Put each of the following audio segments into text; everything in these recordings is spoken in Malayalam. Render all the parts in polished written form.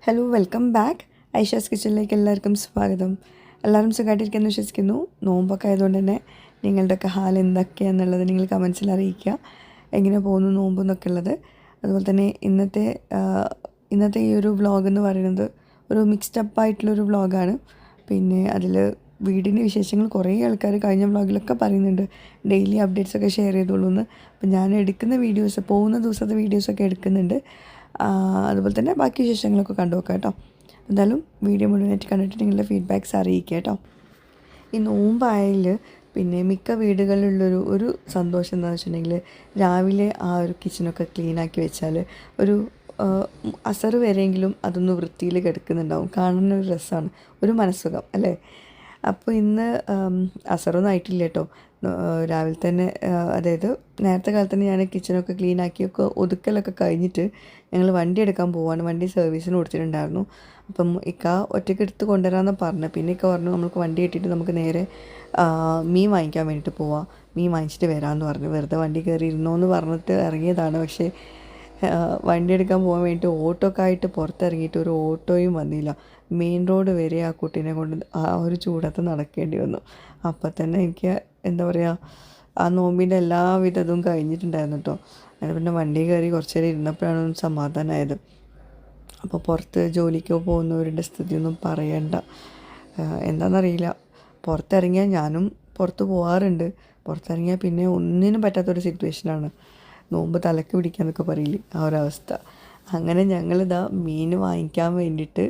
ഹലോ വെൽക്കം ബാക്ക് ഐഷാസ് കിച്ചണിലേക്ക് എല്ലാവർക്കും സ്വാഗതം. എല്ലാവരും സുഖമായിട്ടിരിക്കുമെന്ന് വിശ്വസിക്കുന്നു. നോമ്പൊക്കെ ആയതുകൊണ്ട് തന്നെ നിങ്ങളുടെയൊക്കെ ഹാൽ എന്തൊക്കെയാണെന്നുള്ളത് നിങ്ങൾ കമൻസിൽ അറിയിക്കുക. എങ്ങനെ പോകുന്നു നോമ്പ് എന്നൊക്കെ ഉള്ളത്. അതുപോലെ തന്നെ ഇന്നത്തെ ഈ ഒരു വ്ളോഗ് എന്ന് പറയുന്നത് ഒരു മിക്സ്ഡ് അപ്പ് ആയിട്ടുള്ളൊരു വ്ളോഗാണ്. പിന്നെ അതിൽ വീടിൻ്റെ വിശേഷങ്ങൾ കുറേ ആൾക്കാർ കഴിഞ്ഞ വ്ളോഗിലൊക്കെ പറയുന്നുണ്ട്, ഡെയിലി അപ്ഡേറ്റ്സൊക്കെ ഷെയർ ചെയ്തോളൂ എന്ന്. അപ്പം ഞാൻ എടുക്കുന്ന വീഡിയോസ്, പോകുന്ന ദിവസത്തെ വീഡിയോസൊക്കെ എടുക്കുന്നുണ്ട്. അതുപോലെ തന്നെ ബാക്കി വിശേഷങ്ങളൊക്കെ കണ്ടു നോക്കാം കേട്ടോ. എന്തായാലും വീഡിയോ മുഴുവനായിട്ട് കണ്ടിട്ട് നിങ്ങളുടെ ഫീഡ്ബാക്ക്സ് അറിയിക്കുക കേട്ടോ. ഈ നോമ്പായതിൽ പിന്നെ മിക്ക വീടുകളിലുള്ളൊരു സന്തോഷം എന്താണെന്ന് വെച്ചിട്ടുണ്ടെങ്കിൽ, രാവിലെ ആ ഒരു കിച്ചണൊക്കെ ക്ലീനാക്കി വെച്ചാൽ ഒരു അസറ് വരെയെങ്കിലും അതൊന്ന് വൃത്തിയിൽ കിടക്കുന്നുണ്ടാവും. കാണുന്നൊരു രസമാണ്, ഒരു മനസ്സുഖം അല്ലേ. അപ്പോൾ ഇന്ന് അസറൊന്നും ആയിട്ടില്ല കേട്ടോ. രാവിലെ തന്നെ അതായത് നേരത്തെ കാലത്ത് തന്നെ ഞാൻ കിച്ചണൊക്കെ ക്ലീനാക്കിയൊക്കെ ഒതുക്കലൊക്കെ കഴിഞ്ഞിട്ട് ഞങ്ങൾ വണ്ടി എടുക്കാൻ പോവാണ്. വണ്ടി സർവീസിന് കൊടുത്തിട്ടുണ്ടായിരുന്നു. അപ്പം ഇക്ക ഒറ്റയ്ക്ക് എടുത്ത് കൊണ്ടുവരാമെന്ന് പറഞ്ഞു. പിന്നെ ഇക്ക പറഞ്ഞു നമുക്ക് വണ്ടി കിട്ടിയിട്ട് നമുക്ക് നേരെ മീൻ വാങ്ങിക്കാൻ വേണ്ടിയിട്ട് പോവാം, മീൻ വാങ്ങിച്ചിട്ട് വരാമെന്ന് പറഞ്ഞു. വെറുതെ വണ്ടി കയറി ഇരുന്നോന്ന് പറഞ്ഞിട്ട് ഇറങ്ങിയതാണ്. പക്ഷേ വണ്ടി എടുക്കാൻ പോകാൻ വേണ്ടിയിട്ട് ഓട്ടോ ഒക്കെ ആയിട്ട് പുറത്തിറങ്ങിയിട്ട് ഒരു ഓട്ടോയും വന്നില്ല. മെയിൻ റോഡ് വരെ ആ കുട്ടീനെ കൊണ്ട് ആ ഒരു ചൂടത്ത് നടക്കേണ്ടി വന്നു. അപ്പം തന്നെ എനിക്ക് എന്താ പറയുക, ആ നോമ്പിൻ്റെ എല്ലാവിധ ഇതും കഴിഞ്ഞിട്ടുണ്ടായിരുന്നു കേട്ടോ. അങ്ങനെ പിന്നെ വണ്ടി കയറി കുറച്ച് നേരം ഇരുന്നപ്പോഴാണ് ഒന്ന് സമാധാനമായത്. അപ്പോൾ പുറത്ത് ജോലിക്കോ പോകുന്നവരുടെ സ്ഥിതിയൊന്നും പറയണ്ട. എന്താണെന്നറിയില്ല, പുറത്തിറങ്ങിയാൽ ഞാനും പുറത്ത് പോകാറുണ്ട്. പുറത്തിറങ്ങിയാൽ പിന്നെ ഒന്നിനും പറ്റാത്തൊരു സിറ്റുവേഷനാണ്. നോമ്പ് തലക്ക് പിടിക്കാന്നൊക്കെ പറയില്ലേ, ആ ഒരവസ്ഥ. അങ്ങനെ ഞങ്ങളിതാ മീൻ വാങ്ങിക്കാൻ വേണ്ടിയിട്ട്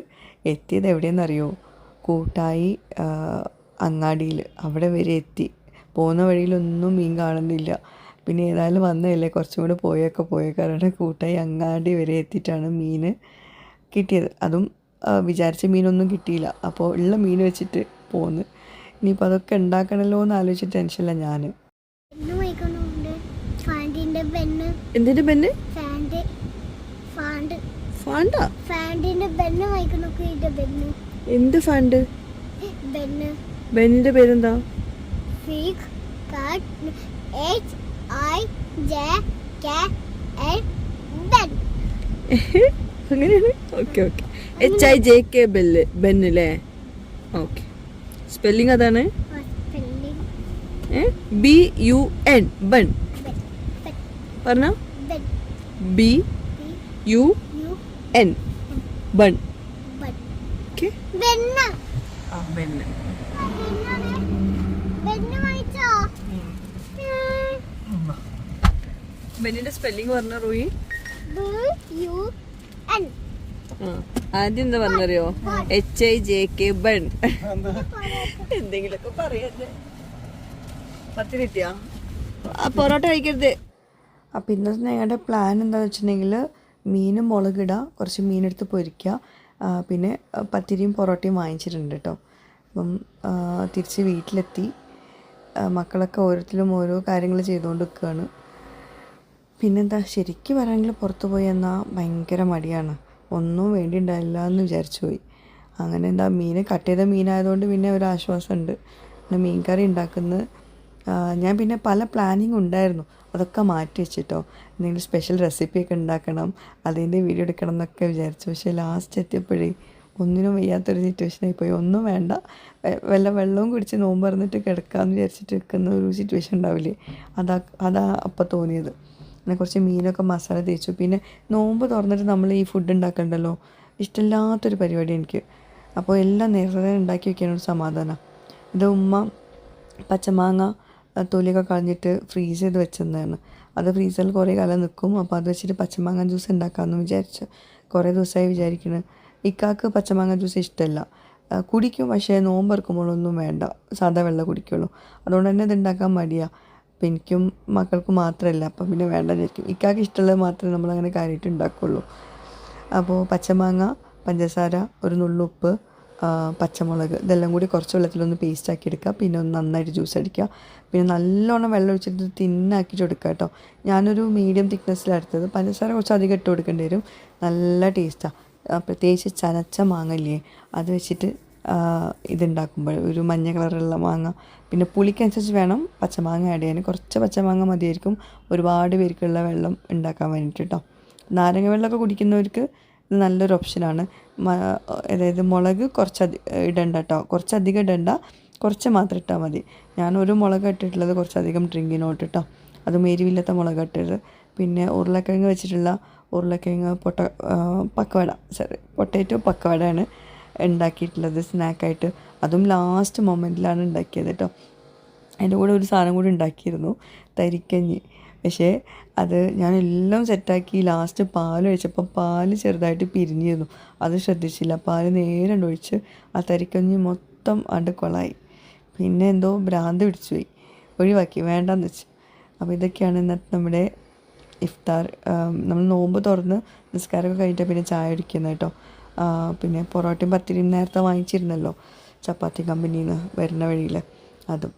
എത്തിയത് എവിടെയെന്നറിയോ? കൂട്ടായി അങ്ങാടിയിൽ, അവിടെ വരെ എത്തി. പോകുന്ന വഴിയിലൊന്നും മീൻ കാണുന്നില്ല. പിന്നെ ഏതായാലും വന്നതല്ലേ, കുറച്ചും കൂടെ പോയേക്കാരുടെ കൂട്ടായി അങ്ങാടി വരെ എത്തിയിട്ടാണ് മീൻ കിട്ടിയത്. അതും വിചാരിച്ച മീനൊന്നും കിട്ടിയില്ല. അപ്പോൾ ഉള്ള മീൻ വെച്ചിട്ട് പോന്ന്. ഇനിയിപ്പോൾ അതൊക്കെ ഉണ്ടാക്കണമല്ലോ എന്ന് ആലോചിച്ചിട്ട് ടെൻഷനില്ല ഞാൻ. എന്തിന്റെ ബെന്ന്? എന്ത് ഫാൻഡ്? ബെന്നിന്റെ പേരെന്താ? അങ്ങനെയാണ്. ഓക്കെ ഓക്കെ, HIJK ബെന്നല്ലേ? ഓക്കെ, സ്പെല്ലിംഗ് അതാണ്. BUN ബൺ പറഞ്ഞ BUN ബൺ. ഓക്കെ, ബെന്നിന്റെ സ്പെല്ലിംഗ് പറഞ്ഞ റൂയി. ആദ്യം എന്താ പറഞ്ഞറിയോ? HIJK bun. എന്തെങ്കിലുമൊക്കെ പറയണ്ടേ. 10 കിട്ടിയാ പൊറോട്ട കഴിക്കരുത്. അപ്പം ഇന്നത്തെ ഞങ്ങളുടെ പ്ലാൻ എന്താണെന്ന് വെച്ചിട്ടുണ്ടെങ്കിൽ, മീൻ മുളകിടുക, കുറച്ച് മീനെടുത്ത് പൊരിക്കുക, പിന്നെ പത്തിരിയും പൊറോട്ടയും വാങ്ങിച്ചിട്ടുണ്ട് കേട്ടോ. അപ്പം തിരിച്ച് വീട്ടിലെത്തി. മക്കളൊക്കെ ഓരോരുത്തരും ഓരോ കാര്യങ്ങൾ ചെയ്തുകൊണ്ട് നിൽക്കുകയാണ്. പിന്നെന്താ, ശരിക്കും പറയുകയാണെങ്കിൽ പുറത്ത് പോയി എന്നാൽ ഭയങ്കര മടിയാണ്. ഒന്നും വേണ്ടി ഉണ്ടായില്ല എന്ന് വിചാരിച്ചു പോയി. അങ്ങനെ എന്താ, മീൻ കട്ട് ചെയ്ത മീനായതുകൊണ്ട് പിന്നെ ഒരു ആശ്വാസമുണ്ട്. പിന്നെ മീൻ കറി ഉണ്ടാക്കുന്നത് ഞാൻ പിന്നെ പല പ്ലാനിങ് ഉണ്ടായിരുന്നു, അതൊക്കെ മാറ്റി വെച്ചിട്ടോ. എന്തെങ്കിലും സ്പെഷ്യൽ റെസിപ്പിയൊക്കെ ഉണ്ടാക്കണം, അതിൻ്റെ വീഡിയോ എടുക്കണം എന്നൊക്കെ വിചാരിച്ചു. പക്ഷേ ലാസ്റ്റ് എത്തിയപ്പോഴേ ഒന്നിനും വയ്യാത്തൊരു സിറ്റുവേഷനായി പോയി. ഒന്നും വേണ്ട, വല്ല വെള്ളവും കുടിച്ച് നോമ്പ് പറഞ്ഞിട്ട് കിടക്കാമെന്ന് വിചാരിച്ചിട്ട് നിൽക്കുന്ന ഒരു സിറ്റുവേഷൻ ഉണ്ടാവില്ലേ, അതാ അപ്പം തോന്നിയത്. പിന്നെ കുറച്ച് മീനൊക്കെ മസാല തേച്ചു. പിന്നെ നോമ്പ് തുറന്നിട്ട് നമ്മൾ ഈ ഫുഡ് ഉണ്ടാക്കണ്ടല്ലോ, ഇഷ്ടമില്ലാത്തൊരു പരിപാടി എനിക്ക്. അപ്പോൾ എല്ലാം നേരത്തെ ഉണ്ടാക്കി വയ്ക്കാനൊരു സമാധാനം. ഇത് ഉമ്മ പച്ചമാങ്ങ തൊലിയൊക്കെ കളഞ്ഞിട്ട് ഫ്രീസ് ചെയ്ത് വെച്ചതാണ്. അത് ഫ്രീസറിൽ കുറേ കാലം നിൽക്കും. അപ്പോൾ അത് വെച്ചിട്ട് പച്ചമാങ്ങ ജ്യൂസ് ഉണ്ടാക്കാമെന്ന് വിചാരിച്ചു. കുറേ ദിവസമായി വിചാരിക്കുന്നത്. ഇക്കാക്ക് പച്ചമാങ്ങ ജ്യൂസ് ഇഷ്ടമല്ല, കുടിക്കും, പക്ഷേ നോമ്പറക്കുമ്പോഴൊന്നും വേണ്ട, സാധാ വെള്ളം കുടിക്കുള്ളൂ. അതുകൊണ്ട് തന്നെ ഇത് ഉണ്ടാക്കാൻ മടിയാണ്. അപ്പം എനിക്കും മക്കൾക്കും മാത്രമല്ല, അപ്പം പിന്നെ വേണ്ടെന്ന് വിചാരിക്കും. ഇക്കാക്ക് ഇഷ്ടമുള്ളത് മാത്രമേ നമ്മളങ്ങനെ കാര്യമായിട്ട് ഉണ്ടാക്കുള്ളൂ. അപ്പോൾ പച്ചമാങ്ങ, പഞ്ചസാര, ഒരു നുള്ളുപ്പ്, പച്ചമുളക്, ഇതെല്ലാം കൂടി കുറച്ച് വെള്ളത്തിലൊന്ന് പേസ്റ്റാക്കി എടുക്കുക. പിന്നെ ഒന്ന് നന്നായിട്ട് ജ്യൂസ് അടിക്കുക. പിന്നെ നല്ലോണം വെള്ളം ഒഴിച്ചിട്ട് തിന്നാക്കിയിട്ട് കൊടുക്കുക കേട്ടോ. ഞാനൊരു മീഡിയം തിക്നെസ്സിലെടുത്തത്. പഞ്ചസാര കുറച്ച് അധികം ഇട്ട് കൊടുക്കേണ്ടി വരും. നല്ല ടേസ്റ്റാണ്. പ്രത്യേകിച്ച് ചനച്ച മാങ്ങയില്ലേ, അത് വെച്ചിട്ട് ഇതുണ്ടാക്കുമ്പോൾ ഒരു മഞ്ഞ കളറുള്ള മാങ്ങ. പിന്നെ പുളിക്കനുസരിച്ച് വേണം പച്ചമാങ്ങ ആഡ് ചെയ്യാൻ. കുറച്ച് പച്ചമാങ്ങ മതിയായിരിക്കും ഒരുപാട് പേർക്കുള്ള വെള്ളം ഉണ്ടാക്കാൻ വേണ്ടിയിട്ട് കേട്ടോ. നാരങ്ങ വെള്ളമൊക്കെ കുടിക്കുന്നവർക്ക് ഇത് നല്ലൊരു ഓപ്ഷനാണ്. അതായത് മുളക് ഇടണ്ട കേട്ടോ, കുറച്ചധികം ഇടണ്ട, കുറച്ച് മാത്രം ഇട്ടാൽ മതി. ഞാൻ ഒരു മുളക് ഇട്ടിട്ടുള്ളത് കുറച്ചധികം ഡ്രിങ്കിനോട്ട് കേട്ടോ, അതും എരിവില്ലാത്ത മുളക് ഇട്ടത്. പിന്നെ ഉരുളക്കിഴങ്ങ് വെച്ചിട്ടുള്ള ഉരുളക്കിഴങ്ങ് പക്കവട, പൊട്ടാറ്റോ പക്കവടയാണ് ഉണ്ടാക്കിയിട്ടുള്ളത് സ്നാക്കായിട്ട്. അതും ലാസ്റ്റ് മൊമെൻറ്റിലാണ് ഉണ്ടാക്കിയത് കേട്ടോ. അതിൻ്റെ കൂടെ ഒരു സാധനം കൂടി ഉണ്ടാക്കിയിരുന്നു, തരിക്കഞ്ഞി. പക്ഷേ അത് ഞാനെല്ലാം സെറ്റാക്കി ലാസ്റ്റ് പാൽ ഒഴിച്ചപ്പോൾ പാല് ചെറുതായിട്ട് പിരിഞ്ഞിരുന്നു. അത് ശ്രദ്ധിച്ചില്ല. പാല് നേരെ ഒഴിച്ച് ആ തരിക്കഞ്ഞി മൊത്തം കൊളായി. പിന്നെ എന്തോ ഭ്രാന്ത് പിടിച്ചു പോയി, ഒഴിവാക്കി, വേണ്ടാന്ന് വെച്ച്. അപ്പോൾ ഇതൊക്കെയാണ് ഇന്നത്തെ നമ്മുടെ ഇഫ്താർ. നമ്മൾ നോമ്പ് തുറന്ന് നിസ്കാരമൊക്കെ കഴിഞ്ഞിട്ട് പിന്നെ ചായ കുടിക്കുന്നത് കേട്ടോ. പിന്നെ പൊറോട്ടയും പത്തിരിയും നേരത്തെ വാങ്ങിച്ചിരുന്നല്ലോ ചപ്പാത്തി കമ്പനിയിൽ നിന്ന് വരുന്ന വഴിയിൽ, അതും.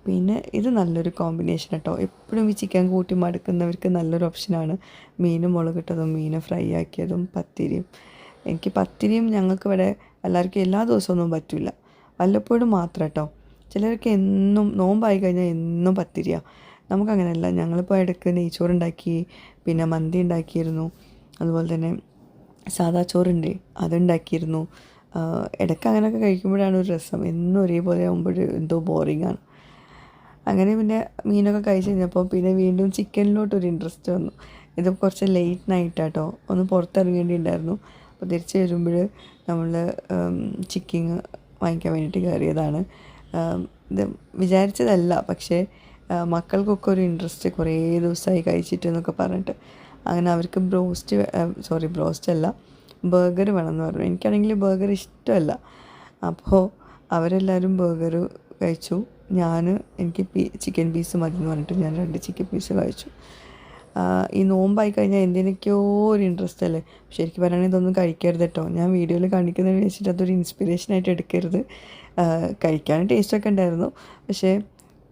പിന്നെ ഇത് നല്ലൊരു കോമ്പിനേഷൻ കേട്ടോ. എപ്പോഴും ഈ ചിക്കൻ കൂട്ടി മടുക്കുന്നവർക്ക് നല്ലൊരു ഓപ്ഷനാണ് മീനും മുളകിട്ടതും മീൻ ഫ്രൈ ആക്കിയതും പത്തിരിയും. എനിക്ക് പത്തിരിയും ഞങ്ങൾക്ക് ഇവിടെ എല്ലാവർക്കും എല്ലാ ദിവസമൊന്നും പറ്റില്ല, വല്ലപ്പോഴും മാത്രം കേട്ടോ. ചിലർക്ക് എന്നും നോമ്പായി കഴിഞ്ഞാൽ എന്നും പത്തിരിയാണ്. നമുക്കങ്ങനെയല്ല. ഞങ്ങളിപ്പോൾ ഇടയ്ക്ക് നെയ്ച്ചോറുണ്ടാക്കി, പിന്നെ മന്തി ഉണ്ടാക്കിയിരുന്നു, അതുപോലെ തന്നെ സാദാ ചോറുണ്ട് അതുണ്ടാക്കിയിരുന്നു. ഇടയ്ക്ക് അങ്ങനെയൊക്കെ കഴിക്കുമ്പോഴാണ് ഒരു രസം. എന്നും ഒരേപോലെ ആകുമ്പോൾ എന്തോ ബോറിങ്ങാണ്. അങ്ങനെ പിന്നെ മീനൊക്കെ കഴിച്ച് കഴിഞ്ഞപ്പോൾ പിന്നെ വീണ്ടും ചിക്കനിലോട്ടൊരു ഇൻട്രസ്റ്റ് വന്നു. ഇത് കുറച്ച് ലേറ്റ് നൈറ്റാട്ടോ, ഒന്ന് പുറത്തിറങ്ങേണ്ടിയിട്ടുണ്ടായിരുന്നു. അപ്പോൾ തിരിച്ച് വരുമ്പോൾ നമ്മൾ ചിക്കൻ വാങ്ങിക്കാൻ വേണ്ടിയിട്ട് കയറിയതാണ്. ഇത് വിചാരിച്ചതല്ല, പക്ഷേ മക്കൾക്കൊക്കെ ഒരു ഇൻട്രസ്റ്റ്, കുറേ ദിവസമായി കഴിച്ചിട്ട് എന്നൊക്കെ പറഞ്ഞിട്ട്. അങ്ങനെ അവർക്ക് ബ്രോസ്റ്റല്ല, ബർഗർ വേണമെന്ന് പറഞ്ഞു. എനിക്കാണെങ്കിൽ ബർഗർ ഇഷ്ടമല്ല. അപ്പോൾ അവരെല്ലാവരും ബർഗർ കഴിച്ചു. എനിക്ക് ചിക്കൻ പീസ് മതി എന്ന് പറഞ്ഞിട്ട് ഞാൻ 2 ചിക്കൻ പീസ് കഴിച്ചു. ഈ നോമ്പായി കഴിഞ്ഞാൽ എന്തിനൊക്കെയോ ഒരു ഇൻട്രസ്റ്റ് അല്ലേ. ശരിക്കും പറയുകയാണെങ്കിൽ ഇതൊന്നും കഴിക്കരുത് കേട്ടോ. ഞാൻ വീഡിയോയിൽ കാണിക്കുന്നതിന് വെച്ചിട്ട് അതൊരു ഇൻസ്പിറേഷനായിട്ട് എടുക്കരുത്. കഴിക്കാൻ ടേസ്റ്റൊക്കെ ഉണ്ടായിരുന്നു, പക്ഷേ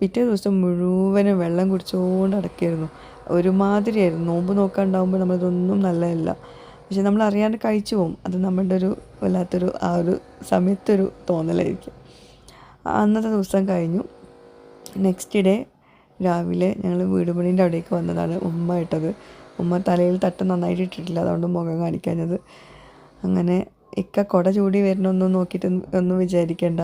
പിറ്റേ ദിവസം മുഴുവനും വെള്ളം കുടിച്ചുകൊണ്ട് അടക്കായിരുന്നു. ഒരുമാതിരിയായിരുന്നു. നോമ്പ് നോക്കാണ്ടാവുമ്പോൾ നമ്മളിതൊന്നും നല്ലതല്ല, പക്ഷെ നമ്മൾ അറിയാണ്ട് കഴിച്ചു പോകും. അത് നമ്മളുടെ ഒരു വല്ലാത്തൊരു ആ ഒരു സമയത്തൊരു തോന്നലായിരിക്കും. അന്നത്തെ ദിവസം കഴിഞ്ഞു. നെക്സ്റ്റ് ഡേ രാവിലെ ഞങ്ങൾ വീട് പണീൻ്റെ അവിടേക്ക് വന്നതാണ്. ഉമ്മ ഇട്ടത്. ഉമ്മ തലയിൽ തട്ട് നന്നായിട്ട് ഇട്ടിട്ടില്ല, അതുകൊണ്ട് മുഖം കാണിക്കാഞ്ഞത്. അങ്ങനെ ഇക്ക കുട ചൂടി വരണമെന്നൊന്നും നോക്കിയിട്ട് ഒന്നും വിചാരിക്കേണ്ട.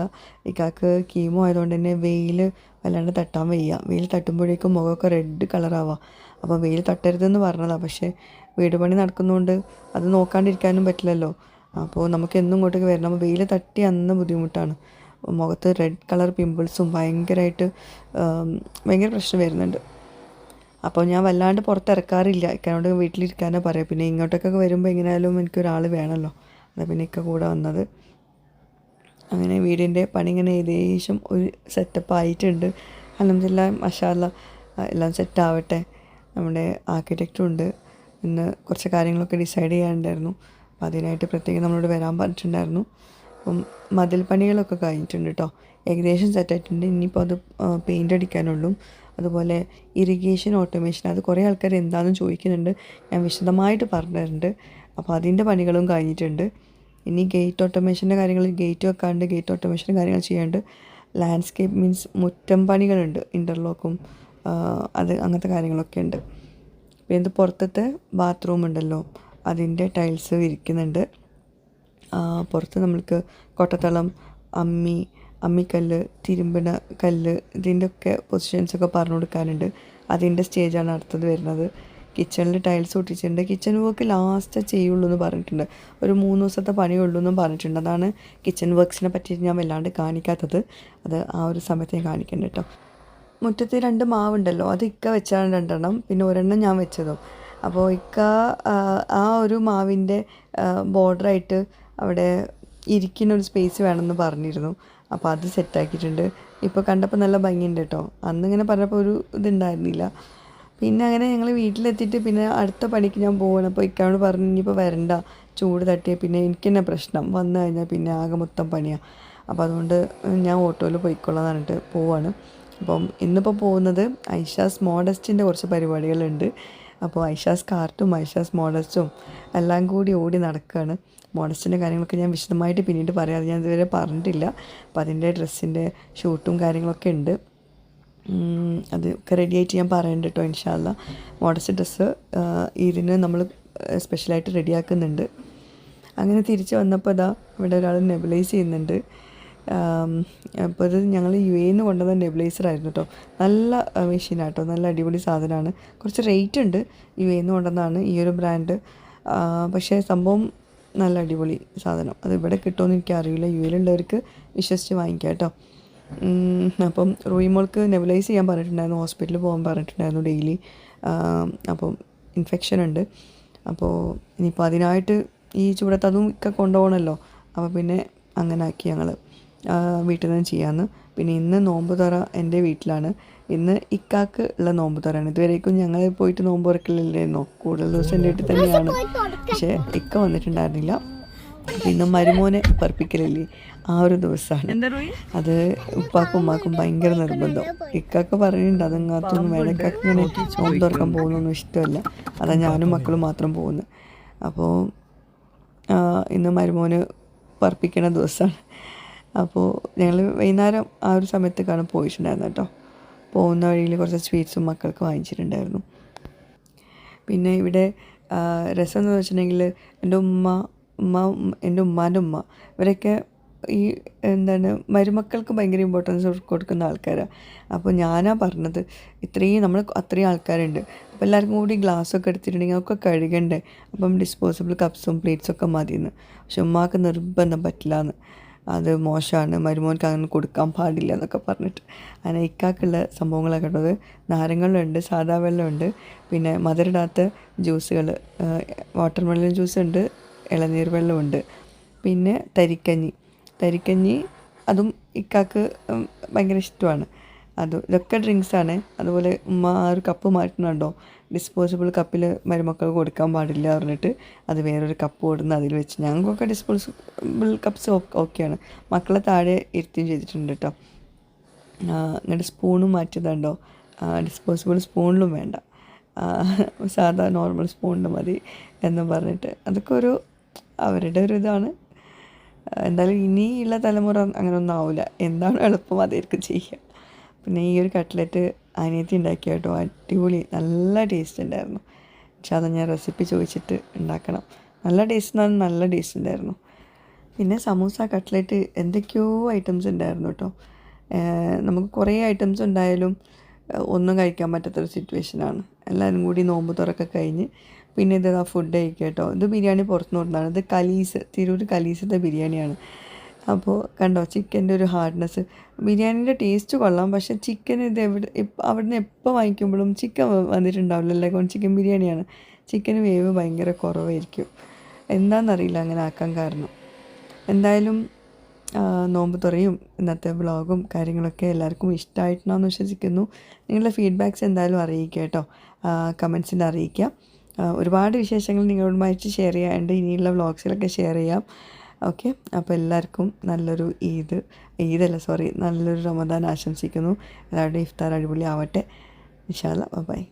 ഇക്കാക്ക് കീമോ ആയതുകൊണ്ട് തന്നെ വെയിൽ വല്ലാണ്ട് തട്ടാൻ വയ്യ. വെയിൽ തട്ടുമ്പോഴേക്കും മുഖമൊക്കെ റെഡ് കളറാവാം. അപ്പോൾ വെയിൽ തട്ടരുതെന്ന് പറഞ്ഞതാണ്. പക്ഷേ വീട് പണി നടക്കുന്നതുകൊണ്ട് അത് നോക്കാണ്ടിരിക്കാനും പറ്റില്ലല്ലോ. അപ്പോൾ നമുക്ക് എന്നും ഇങ്ങോട്ടേക്ക് വരണം. അപ്പോൾ വെയിൽ തട്ടി അന്ന് ബുദ്ധിമുട്ടാണ്. മുഖത്ത് റെഡ് കളർ പിമ്പിൾസും ഭയങ്കര പ്രശ്നം വരുന്നുണ്ട്. അപ്പോൾ ഞാൻ വല്ലാണ്ട് പുറത്തിറക്കാറില്ല. ഇക്കാനോട് വീട്ടിലിരിക്കാനേ പറയാം. പിന്നെ ഇങ്ങോട്ടേക്കൊക്കെ വരുമ്പോൾ എങ്ങനെയായാലും എനിക്കൊരാൾ വേണമല്ലോ. അതാണ് പിന്നെ ഇക്ക കൂടെ വന്നത്. അങ്ങനെ വീടിൻ്റെ പണി ഇങ്ങനെ ഏകദേശം ഒരു സെറ്റപ്പ് ആയിട്ടുണ്ട്. അൽഹംദുലില്ലാഹ് മാഷാ അല്ലാഹ് എല്ലാം സെറ്റാവട്ടെ. നമ്മുടെ ആർക്കിടെക്റ്റും ഉണ്ട്. ഇന്ന് കുറച്ച് കാര്യങ്ങളൊക്കെ ഡിസൈഡ് ചെയ്യാനുണ്ടായിരുന്നു. അപ്പോൾ അതിനായിട്ട് പ്രത്യേകം നമ്മളോട് വരാൻ പറഞ്ഞിട്ടുണ്ടായിരുന്നു. അപ്പം മതിൽ പണികളൊക്കെ കഴിഞ്ഞിട്ടുണ്ട് കേട്ടോ. ഏകദേശം സെറ്റായിട്ടുണ്ട്. ഇനിയിപ്പോൾ അത് പെയിൻ്റ് അടിക്കാനുള്ളൂ. അതുപോലെ ഇറിഗേഷൻ ഓട്ടോമേഷൻ, അത് കുറേ ആൾക്കാർ എന്താണെന്ന് ചോദിക്കുന്നുണ്ട്. ഞാൻ വിശദമായിട്ട് പറഞ്ഞിട്ടുണ്ട്. അപ്പോൾ അതിൻ്റെ പണികളും കഴിഞ്ഞിട്ടുണ്ട്. ഇനി ഗേറ്റ് ഓട്ടോമേഷൻ്റെ കാര്യങ്ങൾ, ഗേറ്റ് വെക്കാണ്ട് ഗേറ്റ് ഓട്ടോമേഷൻ്റെ കാര്യങ്ങൾ ചെയ്യാണ്ട്. ലാൻഡ്സ്കേപ്പ് മീൻസ് മുറ്റം പണികളുണ്ട്, ഇൻ്റർലോക്കും അങ്ങനത്തെ കാര്യങ്ങളൊക്കെ ഉണ്ട്. പിന്നെ പുറത്തത്തെ ബാത്റൂം ഉണ്ടല്ലോ, അതിൻ്റെ ടൈൽസ് വിരിക്കുന്നുണ്ട്. പുറത്ത് നമ്മൾക്ക് കൊട്ടത്തളം, അമ്മിക്കല്ല്, തിരുമ്പണ കല്ല്, ഇതിൻ്റെയൊക്കെ പൊസിഷൻസൊക്കെ പറഞ്ഞു കൊടുക്കാനുണ്ട്. അതിൻ്റെ സ്റ്റേജാണ് അടുത്തത് വരുന്നത്. കിച്ചണിൽ ടൈൽസ് ഒട്ടിച്ചിട്ടുണ്ട്. കിച്ചൺ വർക്ക് ലാസ്റ്റ് ചെയ്യുള്ളൂ എന്ന് പറഞ്ഞിട്ടുണ്ട്. ഒരു 3 ദിവസത്തെ പണിയുള്ളൂ എന്നും പറഞ്ഞിട്ടുണ്ട്. അതാണ് കിച്ചൺ വർക്ക്സിനെ പറ്റി ഞാൻ വല്ലാണ്ട് കാണിക്കാത്തത്. അത് ആ ഒരു സമയത്ത് ഞാൻ കാണിക്കേണ്ട കേട്ടോ. മുറ്റത്ത് 2 മാവുണ്ടല്ലോ, അത് ഇക്ക വെച്ചാണ് 2 പിന്നെ ഒരെണ്ണം ഞാൻ വെച്ചതും. അപ്പോൾ ഇക്ക ആ ഒരു മാവിൻ്റെ ബോർഡറായിട്ട് അവിടെ ഇരിക്കുന്ന ഒരു സ്പേസ് വേണമെന്ന് പറഞ്ഞിരുന്നു. അപ്പോൾ അത് സെറ്റാക്കിയിട്ടുണ്ട്. ഇപ്പോൾ കണ്ടപ്പോൾ നല്ല ഭംഗിയുണ്ട് കേട്ടോ. അന്നിങ്ങനെ പറഞ്ഞപ്പോൾ ഒരു ഇതുണ്ടായിരുന്നില്ല. പിന്നെ അങ്ങനെ ഞങ്ങൾ വീട്ടിലെത്തിയിട്ട് പിന്നെ അടുത്ത പണിക്ക് ഞാൻ പോവാണ്. അപ്പോൾ ഇക്കാനോട് പറഞ്ഞു ഇനിയിപ്പോൾ വരണ്ട, ചൂട് തട്ടിയ പിന്നെ എനിക്ക് തന്നെ പ്രശ്നം, വന്നു കഴിഞ്ഞാൽ പിന്നെ ആകെ മൊത്തം പണിയാണ്. അപ്പോൾ അതുകൊണ്ട് ഞാൻ ഓട്ടോയിൽ പോയിക്കൊള്ളാൻ പറഞ്ഞിട്ട് പോവാണ്. അപ്പം ഇന്നിപ്പോൾ പോകുന്നത് ഐഷാസ് മോഡസ്റ്റിൻ്റെ കുറച്ച് പരിപാടികളുണ്ട്. അപ്പോൾ ഐഷാസ് കാർട്ടും ഐഷാസ് മോഡസ്റ്റും എല്ലാം കൂടി ഓടി നടക്കുകയാണ്. മോഡസ്റ്റിൻ്റെ കാര്യങ്ങളൊക്കെ ഞാൻ വിശദമായിട്ട് പിന്നീട് പറയാം. അത് ഞാൻ ഇതുവരെ പറഞ്ഞിട്ടില്ല. അപ്പോൾ അതിൻ്റെ ഡ്രസ്സിൻ്റെ ഷൂട്ടും കാര്യങ്ങളൊക്കെ ഉണ്ട്. അതൊക്കെ റെഡിയായിട്ട് ഞാൻ പറയുന്നുണ്ട് കേട്ടോ ഇൻഷാ അല്ലാഹ്. മോഡസ്റ്റ് ഡ്രസ്സ് ഇതിന് നമ്മൾ സ്പെഷ്യലായിട്ട് റെഡിയാക്കുന്നുണ്ട്. അങ്ങനെ തിരിച്ച് വന്നപ്പോൾ ഇതാ ഇവിടെ ഒരാൾ നെബുലൈസ് ചെയ്യുന്നുണ്ട്. അപ്പോൾ ഇത് ഞങ്ങൾ UAE കൊണ്ടുവന്ന നെബുലൈസറായിരുന്നു കേട്ടോ. നല്ല മെഷീനാട്ടോ, നല്ല അടിപൊളി സാധനമാണ്. കുറച്ച് റേറ്റ് ഉണ്ട്. UAE കൊണ്ടുവന്നതാണ് ഈ ഒരു ബ്രാൻഡ്. പക്ഷേ സംഭവം നല്ല അടിപൊളി സാധനം. അത് ഇവിടെ കിട്ടുമെന്ന് എനിക്കറിയില്ല. UAEലുള്ളവർക്ക് വിശ്വസിച്ച് വാങ്ങിക്കാം കേട്ടോ. അപ്പം റൂയിമോൾക്ക് നെബുലൈസ് ചെയ്യാൻ പറഞ്ഞിട്ടുണ്ടായിരുന്നു, ഹോസ്പിറ്റലിൽ പോകാൻ പറഞ്ഞിട്ടുണ്ടായിരുന്നു ഡെയിലി. അപ്പം ഇൻഫെക്ഷൻ ഉണ്ട്. അപ്പോൾ ഇനിയിപ്പോൾ അതിനായിട്ട് ഈ ചൂടത്ത് അതും ഒക്കെ കൊണ്ടുപോകണമല്ലോ. അപ്പോൾ പിന്നെ അങ്ങനെ ആക്കി ഞങ്ങൾ വീട്ടിൽ നിന്ന് ചെയ്യാമെന്ന്. പിന്നെ ഇന്ന് നോമ്പ് തുറ എൻ്റെ വീട്ടിലാണ്. ഇന്ന് ഇക്കാക്ക് ഉള്ള നോമ്പ് തുറയാണ്. ഇതുവരേക്കും ഞങ്ങൾ പോയിട്ട് നോമ്പ് തുറക്കലില്ലായിരുന്നോ, കൂടുതൽ ദിവസം എൻ്റെ വീട്ടിൽ തന്നെയാണ്. പക്ഷേ ഇക്ക വന്നിട്ടുണ്ടായിരുന്നില്ല. പിന്നെ മരുമോനെ പറപ്പിക്കലില്ലേ, ആ ഒരു ദിവസമാണ്. അത് ഉപ്പാക്കും ഉമ്മാക്കും ഭയങ്കര നിർബന്ധം. ഇക്കാക്ക് പറയുന്നുണ്ട് അതങ്ങാത്തൊന്നും വേണം, ഇക്കാക്ക് ഇങ്ങനെ നോമ്പ് തുറക്കാൻ പോകുന്നൊന്നും ഇഷ്ടമല്ല. അതാ ഞാനും മക്കളും മാത്രം പോകുന്നത്. അപ്പോൾ ഇന്ന് മരുമോന് പറപ്പിക്കണ ദിവസമാണ്. അപ്പോൾ ഞങ്ങൾ വൈകുന്നേരം ആ ഒരു സമയത്തേക്കാണ് പോയിട്ടുണ്ടായിരുന്നത് കേട്ടോ. പോകുന്ന വഴിയിൽ കുറച്ച് സ്വീറ്റ്സും മക്കൾക്ക് വാങ്ങിച്ചിട്ടുണ്ടായിരുന്നു. പിന്നെ ഇവിടെ രസം എന്ന് വെച്ചിട്ടുണ്ടെങ്കിൽ എൻ്റെ എൻ്റെ ഉമ്മാൻ്റെ ഉമ്മ ഇവരൊക്കെ ഈ മരുമക്കൾക്ക് ഭയങ്കര ഇമ്പോർട്ടൻസ് കൊടുക്കുന്ന ആൾക്കാരാണ്. അപ്പോൾ ഞാനാ പറഞ്ഞത് നമ്മൾ അത്രയും ആൾക്കാരുണ്ട്, അപ്പോൾ എല്ലാവർക്കും കൂടി ഗ്ലാസ്സൊക്കെ എടുത്തിട്ടുണ്ടെങ്കിൽ അതൊക്കെ കഴുകണ്ടേ, അപ്പം ഡിസ്പോസിബിൾ കപ്സും പ്ലേറ്റ്സൊക്കെ മതിയെന്ന്. പക്ഷെ ഉമ്മാക്ക് നിർബന്ധം പറ്റില്ല എന്ന്, അത് മോശമാണ്, മരുമോനക്ക് അങ്ങനെ കൊടുക്കാൻ പാടില്ല എന്നൊക്കെ പറഞ്ഞിട്ട്. അങ്ങനെ ഇക്കാക്കുള്ള സംഭവങ്ങളൊക്കെ ഉള്ളത് നാരങ്ങളുണ്ട്, സാദാ വെള്ളമുണ്ട്, പിന്നെ മധുരമിടാത്ത ജ്യൂസുകൾ, വാട്ടർ മെലൺ ജ്യൂസ് ഉണ്ട്, ഇളനീർ വെള്ളമുണ്ട്, പിന്നെ തരിക്കഞ്ഞി അതും ഇക്കാക്ക് ഭയങ്കര ഇഷ്ടമാണ്. ഇതൊക്കെ ഡ്രിങ്ക്സാണ്. അതുപോലെ ഉമ്മ ആ ഒരു കപ്പ് മാറ്റുന്നുണ്ടോ, ഡിസ്പോസിബിൾ കപ്പിൽ മരുമക്കൾ കൊടുക്കാൻ പാടില്ല പറഞ്ഞിട്ട് അത് വേറൊരു കപ്പ് കൊടുന്ന് അതിൽ വെച്ച്. ഞങ്ങൾക്കൊക്കെ ഡിസ്പോസിബിൾ കപ്സ് ഓക്കെയാണ്. മക്കളെ താഴെ ഇരുത്തുകയും ചെയ്തിട്ടുണ്ട് കേട്ടോ. എന്നിട്ട് സ്പൂണും മാറ്റിയതുണ്ടോ, ഡിസ്പോസിബിൾ സ്പൂണിലും വേണ്ട, സാധാ നോർമൽ സ്പൂണിൽ മതി എന്ന് പറഞ്ഞിട്ട്. അതൊക്കെ അവരുടെ ഒരു ഇതാണ്. എന്തായാലും ഇനിയുള്ള തലമുറ അങ്ങനെയൊന്നും ആവില്ല. എന്താണ് എളുപ്പം അതായിരിക്കും ചെയ്യുക. പിന്നെ ഈ ഒരു കട്ട്ലറ്റ് അനിയത്തി ഉണ്ടാക്കിയ കേട്ടോ, അടിപൊളി, നല്ല ടേസ്റ്റ് ഉണ്ടായിരുന്നു. പക്ഷെ അത് ഞാൻ റെസിപ്പി ചോദിച്ചിട്ട് ഉണ്ടാക്കണം. നല്ല ടേസ്റ്റ് ഉണ്ടായിരുന്നു. പിന്നെ സമൂസ, കട്ട്ലറ്റ്, എന്തൊക്കെയോ ഐറ്റംസ് ഉണ്ടായിരുന്നു കേട്ടോ. നമുക്ക് കുറേ ഐറ്റംസ് ഉണ്ടായാലും ഒന്നും കഴിക്കാൻ പറ്റാത്തൊരു സിറ്റുവേഷനാണ്. എല്ലാവരും കൂടി നോമ്പ് തുറക്കെ കഴിഞ്ഞ് പിന്നെ ഇതാ ഫുഡ് കഴിക്കുക കേട്ടോ. ഇത് ബിരിയാണി പുറത്തുനിന്ന് കൊടുത്തതാണ്. ഇത് തിരൂർ കലീസത്തെ ബിരിയാണിയാണ്. അപ്പോൾ കണ്ടോ ചിക്കൻ്റെ ഒരു ഹാർഡ്നെസ്. ബിരിയാണീൻ്റെ ടേസ്റ്റ് കൊള്ളാം, പക്ഷേ ചിക്കൻ ഇത് അവിടുന്ന് എപ്പോൾ വാങ്ങിക്കുമ്പോഴും ചിക്കൻ വന്നിട്ടുണ്ടാവില്ലല്ലേ. ചിക്കൻ ബിരിയാണിയാണ്, ചിക്കന് വേവ് ഭയങ്കര കുറവായിരിക്കും. എന്താണെന്നറിയില്ല അങ്ങനെ ആക്കാൻ കാരണം. എന്തായാലും നോമ്പ് തുറയും ഇന്നത്തെ വ്ളോഗും കാര്യങ്ങളൊക്കെ എല്ലാവർക്കും ഇഷ്ടമായിട്ടുണ്ടെന്ന് വിശ്വസിക്കുന്നു. നിങ്ങളുടെ ഫീഡ്ബാക്ക്സ് എന്തായാലും അറിയിക്കുക കേട്ടോ, കമൻസിൽ അറിയിക്കുക. ഒരുപാട് വിശേഷങ്ങൾ നിങ്ങളുമായിട്ട് ഷെയർ ചെയ്യാറുണ്ട്, ഇനിയുള്ള വ്ളോഗ്സിലൊക്കെ ഷെയർ ചെയ്യാം. ഓക്കെ, അപ്പോൾ എല്ലാവർക്കും നല്ലൊരു നല്ലൊരു റമദാൻ ആശംസിക്കുന്നു. എല്ലാവരുടെയും ഇഫ്താർ അടിപൊളി ആവട്ടെ. ഇൻഷാ അല്ലാഹ്. ബൈ.